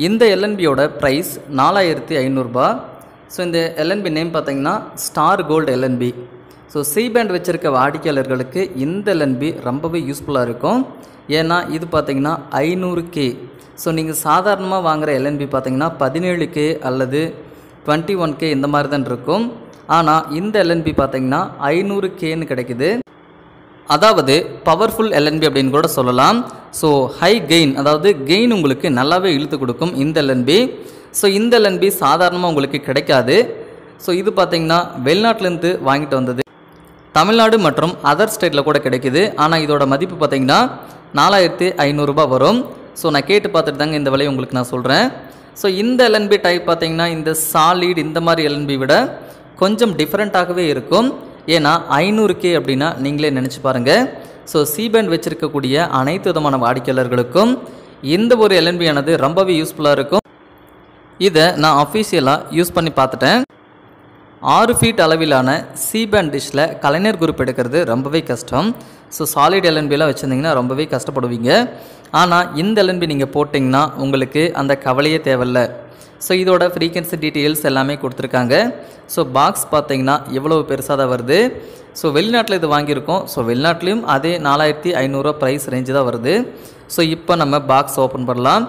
இந்த எல்என்பியோட ப்ரைஸ் 4500 ரூபாய். ஸோ இந்த எல்என்பி நேம் பார்த்தீங்கன்னா star gold LNB. So C band வச்சுருக்க வாடிக்கையாளர்களுக்கு இந்த எல்என்பி ரொம்பவே யூஸ்ஃபுல்லாக இருக்கும். ஏன்னா இது பார்த்தீங்கன்னா 500K. ஸோ நீங்கள் சாதாரணமாக வாங்குகிற எல்என்பி பார்த்தீங்கன்னா 17K அல்லது 21K இந்த மாதிரி தான் இருக்கும். ஆனால் இந்த எல்என்பி பார்த்தீங்கன்னா 500Kன்னு கிடைக்குது. அதாவது பவர்ஃபுல் எல்என்பி அப்படின்னு கூட சொல்லலாம். ஸோ ஹை கெயின், அதாவது கெயின் உங்களுக்கு நல்லாவே இழுத்து கொடுக்கும் இந்த எல்என்பி. ஸோ இந்த எல்என்பி சாதாரணமாக உங்களுக்கு கிடைக்காது. ஸோ இது பார்த்திங்கன்னா வெளிநாட்டிலேருந்து வாங்கிட்டு வந்தது. தமிழ்நாடு மற்றும் அதர் ஸ்டேட்டில் கூட கிடைக்குது. ஆனால் இதோட மதிப்பு பார்த்திங்கன்னா 4500 ரூபாய் வரும். ஸோ நான் கேட்டு பார்த்துட்டு தாங்க இந்த விலையை உங்களுக்கு நான் சொல்கிறேன். ஸோ இந்த எல்என்பி டைப் பார்த்திங்கன்னா இந்த சாலிட் இந்த மாதிரி எல்என்பி விட கொஞ்சம் டிஃப்ரெண்ட்டாகவே இருக்கும். ஏன்னா 500K அப்படின்னா நீங்களே நினச்சி பாருங்கள். ஸோ சி பேண்ட் வச்சுருக்கக்கூடிய அனைத்து விதமான வாடிக்கையாளர்களுக்கும் இந்த ஒரு எல்என்பியானது ரொம்பவே யூஸ்ஃபுல்லாக இருக்கும். இதை நான் அஃபீஷியலாக யூஸ் பண்ணி பார்த்துட்டேன். 6 ஃபீட் அளவிலான சி பேண்ட் டிஷ்ஷில் கலைஞர் குரூப் எடுக்கிறது ரொம்பவே கஷ்டம். ஸோ சாலிட் எல்என்பிலாம் வச்சுருந்தீங்கன்னா ரொம்பவே கஷ்டப்படுவீங்க. ஆனால் இந்த எல்என்பி நீங்கள் போட்டிங்கன்னா உங்களுக்கு அந்த கவலையே தேவையில்லை. ஸோ இதோட ஃப்ரீக்வன்சி டீட்டெயில்ஸ் எல்லாமே கொடுத்துருக்காங்க. ஸோ பாக்ஸ் பார்த்தீங்கன்னா எவ்வளோ பெருசாக தான் வருது. ஸோ வெளிநாட்டில் இது வாங்கியிருக்கோம். ஸோ வெளிநாட்டிலையும் அதே 4500 ரூபா ப்ரைஸ் ரேஞ்சு தான் வருது. ஸோ இப்போ நம்ம பாக்ஸ் ஓப்பன் பண்ணலாம்.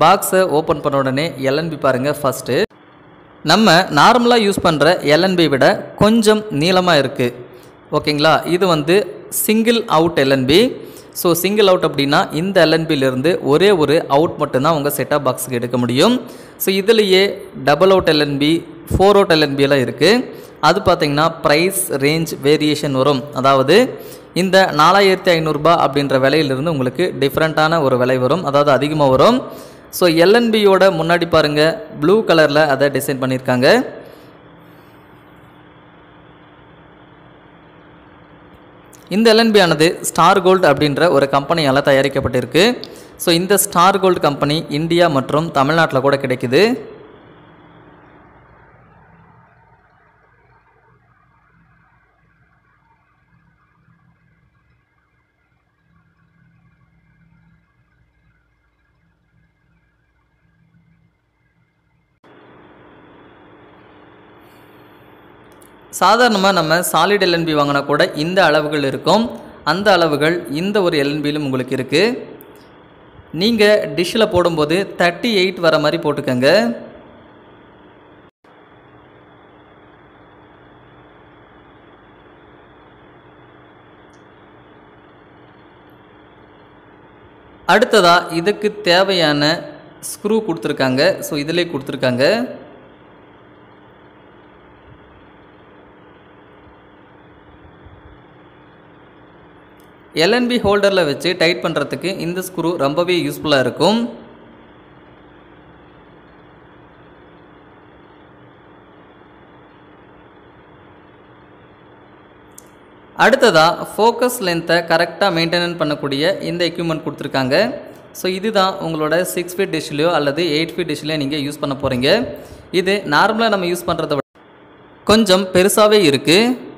பாக்ஸை ஓப்பன் பண்ண உடனே எல்என்பி பாருங்கள். ஃபஸ்ட்டு நம்ம நார்மலாக யூஸ் பண்ணுற எல்என்பி விட கொஞ்சம் நீளமாக இருக்குது. ஓகேங்களா, இது வந்து single out LNB. So single out அப்படின்னா இந்த எல்என்பியிலிருந்து ஒரே ஒரு அவுட் மட்டும்தான் உங்கள் செட்டாப் பாக்ஸுக்கு எடுக்க முடியும். ஸோ இதுலேயே டபுள் அவுட் எல்என்பி, 4 அவுட் எல்என்பியெல்லாம் இருக்குது. அது பார்த்திங்கன்னா ப்ரைஸ் ரேஞ்ச் வேரியேஷன் வரும். அதாவது இந்த 4500 ரூபாய் அப்படின்ற விலையிலிருந்து உங்களுக்கு டிஃப்ரெண்ட்டான ஒரு விலை வரும், அதாவது அதிகமாக வரும். ஸோ எல்என்பியோட முன்னாடி பாருங்கள் ப்ளூ கலரில் அதை டிசைன் பண்ணியிருக்காங்க. இந்த எல்என்பி ஆனது ஸ்டார் கோல்டு அப்படின்ற ஒரு கம்பெனியால் தயாரிக்கப்பட்டிருக்கு. ஸோ இந்த ஸ்டார் கோல்டு கம்பெனி இந்தியா மற்றும் தமிழ்நாட்டில் கூட கிடைக்குது. சாதாரணமாக நம்ம சாலிட் எல்என்பி வாங்கினா கூட இந்த அளவுகள் இருக்கும். அந்த அளவுகள் இந்த ஒரு எல்என்பியிலும் உங்களுக்கு இருக்குது. நீங்கள் டிஷ்ஷில் போடும்போது 38 வர மாதிரி போட்டுக்கோங்க. அடுத்ததாக இதுக்கு தேவையான ஸ்க்ரூ கொடுத்துருக்காங்க. ஸோ இதிலே கொடுத்துருக்காங்க. எல்என்பி ஹோல்டரில் வச்சு டைட் பண்ணுறதுக்கு இந்த ஸ்க்ரூ ரொம்பவே யூஸ்ஃபுல்லாக இருக்கும். அடுத்ததாக ஃபோக்கஸ் லென்த்தை கரெக்டாக மெயின்டைன் பண்ணக்கூடிய இந்த எக்யூப்மெண்ட் கொடுத்துருக்காங்க. ஸோ இதுதான் உங்களோட 6 ஃபீட் டிஷ்லையோ அல்லது 8 ஃபீட் டிஷ்லையோ நீங்கள் யூஸ் பண்ண போகிறீங்க. இது நார்மலாக நம்ம யூஸ் பண்ணுறத விட கொஞ்சம் பெருசாகவே இருக்குது.